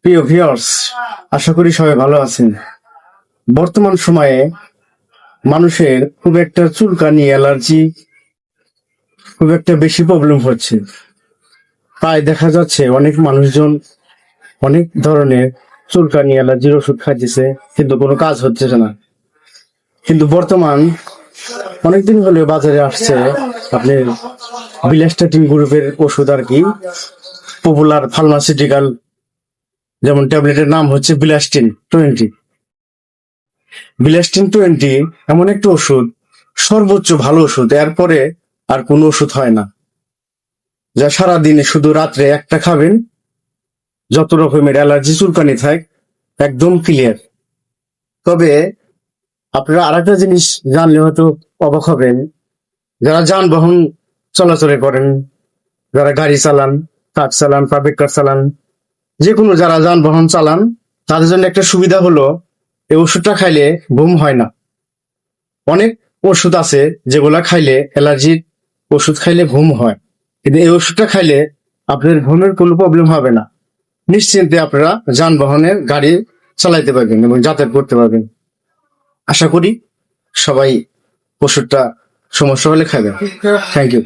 প্রিয় ভিউয়ার্স, আশা করি সবাই ভালো আছেন। বর্তমান সময়ে মানুষের খুব একটা চুলকানি, অ্যালার্জি খুব একটা বেশি প্রবলেম হচ্ছে। তাই দেখা যাচ্ছে অনেক মানুষজন অনেক ধরনের চুলকানি, অ্যালার্জির ওষুধ খাইতেছে, কিন্তু কোনো কাজ হচ্ছে না। কিন্তু বর্তমান অনেকদিন হলে বাজারে আসছে আপনার বিলাসটাটিন গ্রুপের ওষুধ আর কি, পপুলার ফার্মাসিউটিক্যাল, যেমন ট্যাবলেটের নাম হচ্ছে বিলাস্টিন 20। বিলাস্টিন 20 এমন একটা ওষুধ, সর্বোচ্চ ভালো ওষুধ, এরপরে আর কোনো ওষুধ হয় না। যা সারাদিনে শুধু রাত্রে একটা খাবেন, যত রকমের অ্যালার্জি চুলকানি থাক একদম ক্লিয়ার। তবে আপনারা আরেকটা জিনিস জানলে হয়তো অবাক হবেন, যারা যানবাহন চলাচলে করেন, যারা গাড়ি চালান, ট্রাক চালান, পাবলিক কার চালান, যে কোনো যারা যানবাহন চালান, তাদের জন্য একটা সুবিধা হলো এই ওষুধটা খাইলে ঘুম হয় না। অনেক ওষুধ আছে যেগুলা খাইলে, অ্যালার্জির ওষুধ খাইলে ঘুম হয়, কিন্তু এই ওষুধটা খাইলে আপনার ঘুমের কোনো প্রবলেম হবে না। নিশ্চিন্তে আপনারা যানবাহনের গাড়ি চালাইতে পারবেন এবং যাতায়াত করতে পারবেন। আশা করি সবাই ওষুধটা সমস্যা হলে খাবেন। Thank you.